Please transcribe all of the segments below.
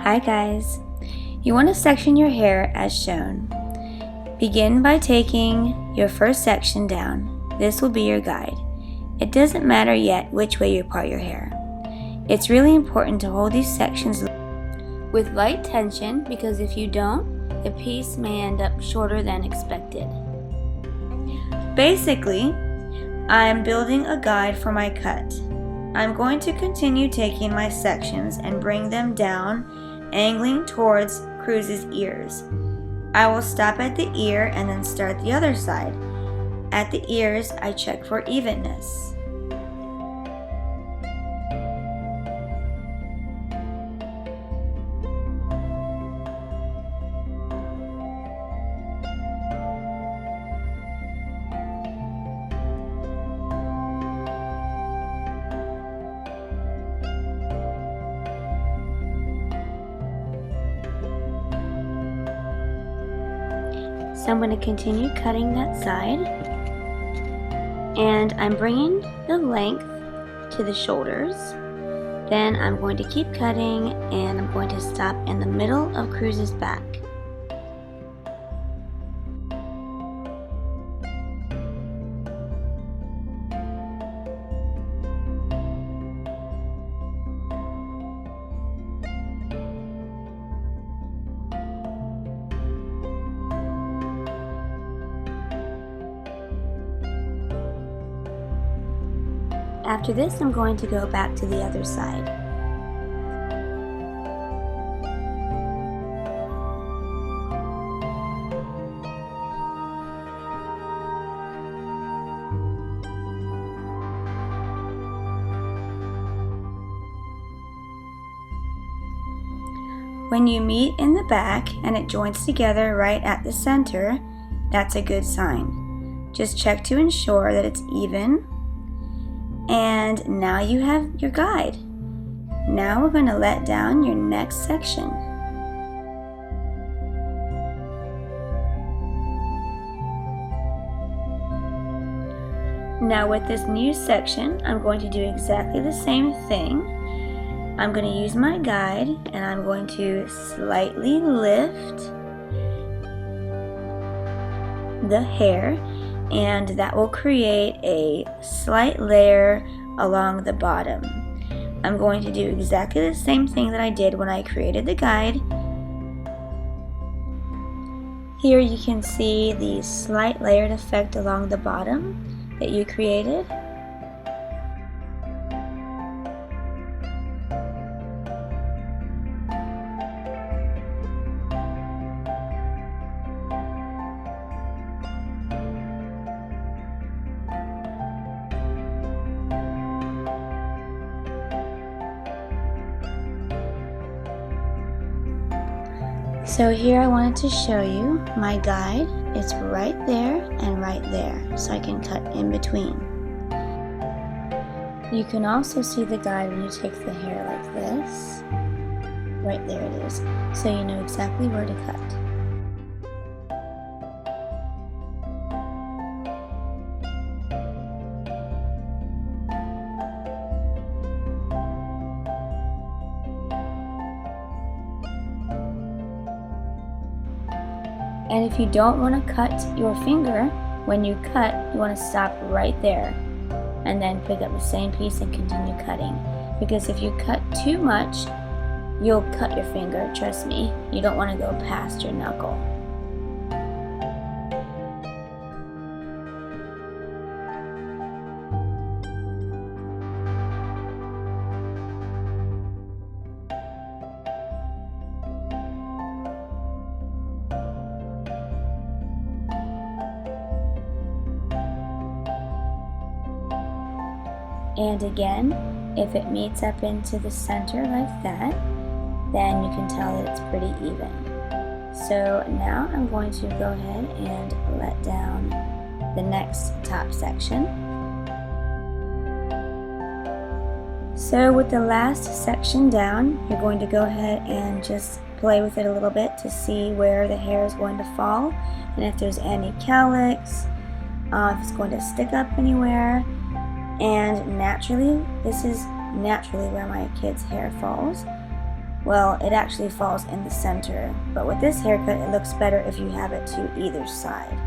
Hi guys! You want to section your hair as shown. Begin by taking your first section down. This will be your guide. It doesn't matter yet which way you part your hair. It's really important to hold these sections with light tension because if you don't, the piece may end up shorter than expected. Basically, I'm building a guide for my cut. I'm going to continue taking my sections and bring them down, angling towards Cruz's ears. I will stop at the ear and then start the other side. At the ears, I check for evenness. So I'm going to continue cutting that side, and I'm bringing the length to the shoulders. Then I'm going to keep cutting, and I'm going to stop in the middle of Cruz's back. After this, I'm going to go back to the other side. When you meet in the back and it joins together right at the center, that's a good sign. Just check to ensure that it's even. And now you have your guide. Now we're going to let down your next section. Now with this new section, I'm going to do exactly the same thing. I'm going to use my guide and I'm going to slightly lift the hair, and that will create a slight layer along the bottom. I'm going to do exactly the same thing that I did when I created the guide. Here you can see the slight layered effect along the bottom that you created. So here I wanted to show you my guide. It's right there and right there, so I can cut in between. You can also see the guide when you take the hair like this. Right there it is, so you know exactly where to cut. And if you don't want to cut your finger, when you cut, you want to stop right there and then pick up the same piece and continue cutting. Because if you cut too much, you'll cut your finger, trust me. You don't want to go past your knuckle. And again, if it meets up into the center like that, then you can tell that it's pretty even. So now I'm going to go ahead and let down the next top section. So with the last section down, you're going to go ahead and just play with it a little bit to see where the hair is going to fall and if there's any cowlicks, if it's going to stick up anywhere. And naturally, this is naturally where my kid's hair falls. well, it actually falls in the center, but with this haircut it looks better if you have it to either side.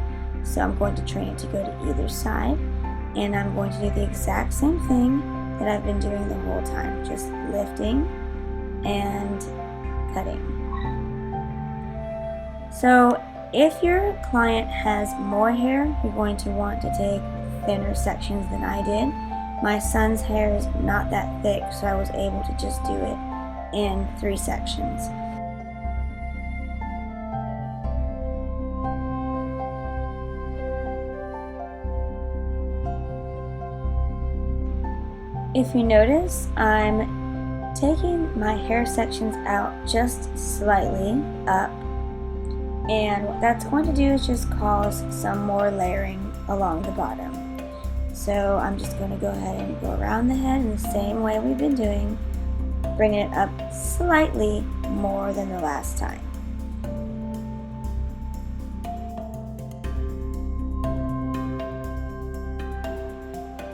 So I'm going to train it to go to either side, and I'm going to do the exact same thing that I've been doing the whole time, just lifting and cutting. So if your client has more hair, you're going to want to take thinner sections than I did. My son's hair is not that thick, so I was able to just do it in 3 sections. If you notice, I'm taking my hair sections out just slightly up, and what that's going to do is just cause some more layering along the bottom. So I'm just going to go ahead and go around the head in the same way we've been doing, bringing it up slightly more than the last time.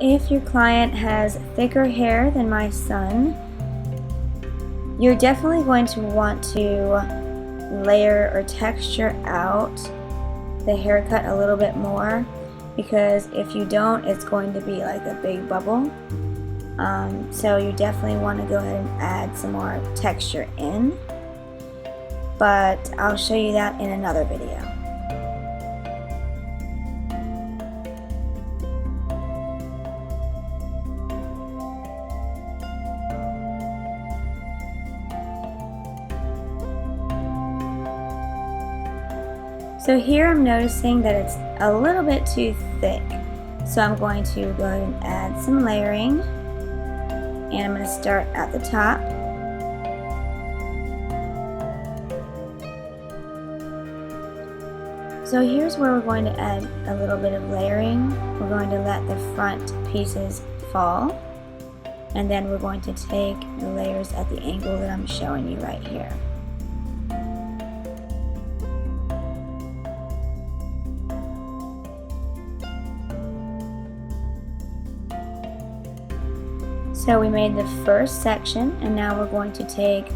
If your client has thicker hair than my son, you're definitely going to want to layer or texture out the haircut a little bit more, because if you don't, it's going to be like a big bubble. So you definitely want to go ahead and add some more texture in, but I'll show you that in another video. So here I'm noticing that it's a little bit too thick, so I'm going to go ahead and add some layering, and I'm going to start at the top. So here's where we're going to add a little bit of layering. We're going to let the front pieces fall, and then we're going to take the layers at the angle that I'm showing you right here. So we made the first section, and now we're going to take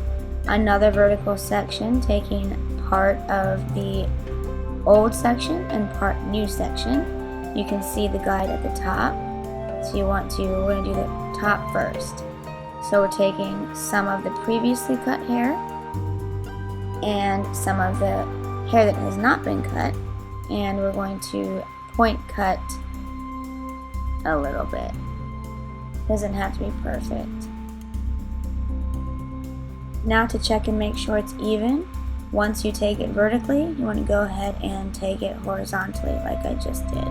another vertical section, taking part of the old section and part new section. You can see the guide at the top. So we're going to do the top first. So we're taking some of the previously cut hair and some of the hair that has not been cut, and we're going to point cut a little bit. Doesn't have to be perfect. Now to check and make sure it's even, once you take it vertically, you want to go ahead and take it horizontally like I just did.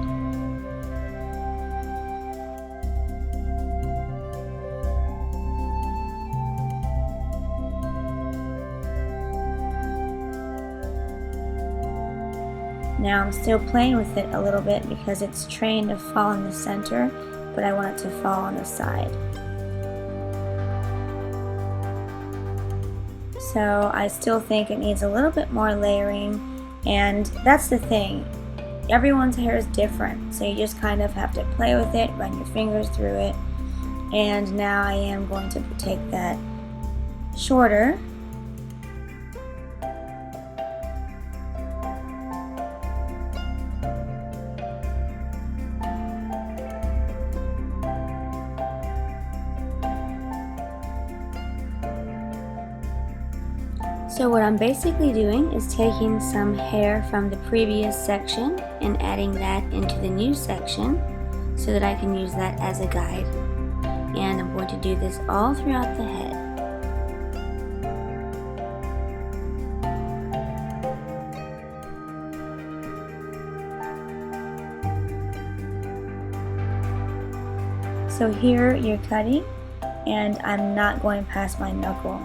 Now I'm still playing with it a little bit because it's trained to fall in the center, but I want it to fall on the side. So I still think it needs a little bit more layering, and that's the thing. Everyone's hair is different, so you just kind of have to play with it, run your fingers through it. And now I am going to take that shorter . So what I'm basically doing is taking some hair from the previous section and adding that into the new section so that I can use that as a guide. And I'm going to do this all throughout the head. So here you're cutting, and I'm not going past my knuckle.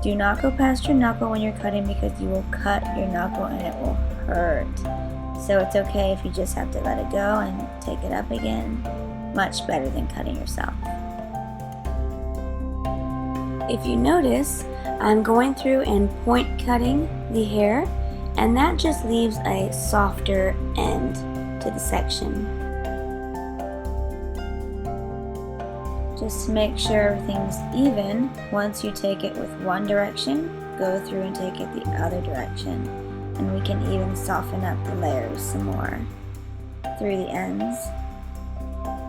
Do not go past your knuckle when you're cutting, because you will cut your knuckle and it will hurt. So it's okay if you just have to let it go and take it up again. Much better than cutting yourself. If you notice, I'm going through and point cutting the hair, and that just leaves a softer end to the section. Just to make sure everything's even, once you take it with one direction, go through and take it the other direction. And we can even soften up the layers some more through the ends.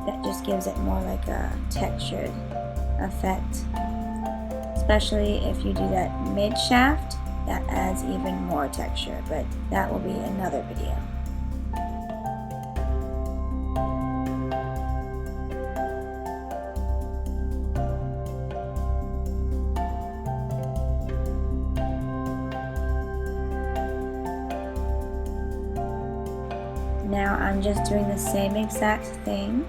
That just gives it more like a textured effect. Especially if you do that mid shaft, that adds even more texture, but that will be another video. Now I'm just doing the same exact thing,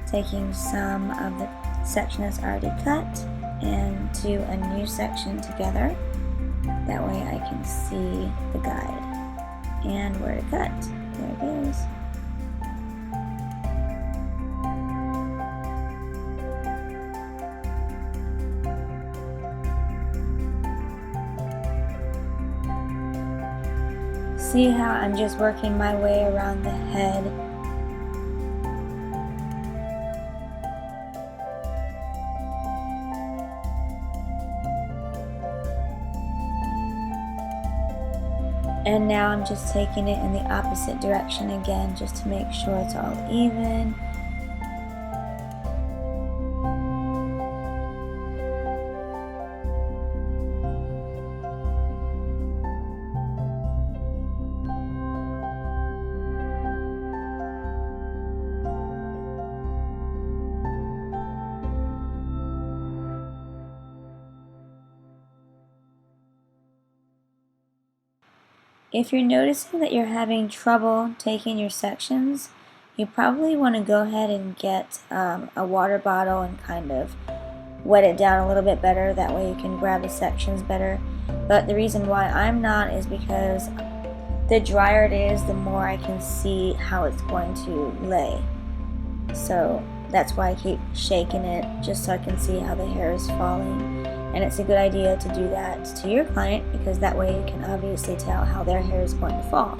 taking some of the section that's already cut and do a new section together. That way I can see the guide and where to cut. There it goes. See how I'm just working my way around the head. And now I'm just taking it in the opposite direction again, just to make sure it's all even. If you're noticing that you're having trouble taking your sections, you probably want to go ahead and get a water bottle and kind of wet it down a little bit better. That way you can grab the sections better. But the reason why I'm not is because the drier it is, the more I can see how it's going to lay. So that's why I keep shaking it, just so I can see how the hair is falling. And it's a good idea to do that to your client, because that way you can obviously tell how their hair is going to fall.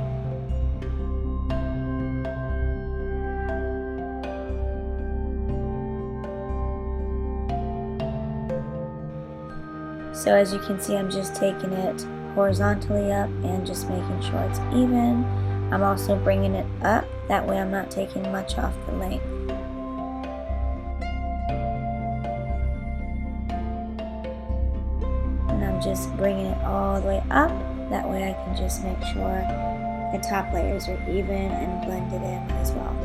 So as you can see, I'm just taking it horizontally up and just making sure it's even. I'm also bringing it up, that way I'm not taking much off the length. Just bringing it all the way up, that way I can just make sure the top layers are even and blended in as well.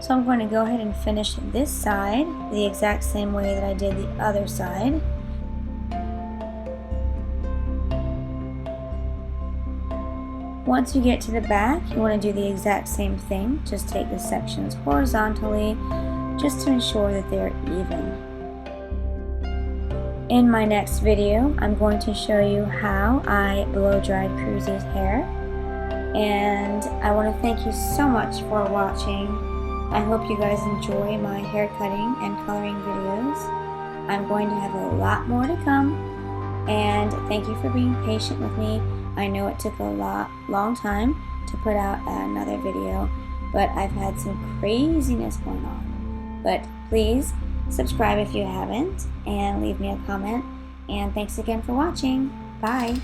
So I'm going to go ahead and finish this side the exact same way that I did the other side. Once you get to the back, you want to do the exact same thing. Just take the sections horizontally, just to ensure that they're even. In my next video, I'm going to show you how I blow dried Cruzy's hair. And I want to thank you so much for watching. I hope you guys enjoy my hair cutting and coloring videos. I'm going to have a lot more to come, and thank you for being patient with me. I know it took a long time to put out another video, but I've had some craziness going on. But please subscribe if you haven't, and leave me a comment, and thanks again for watching. Bye!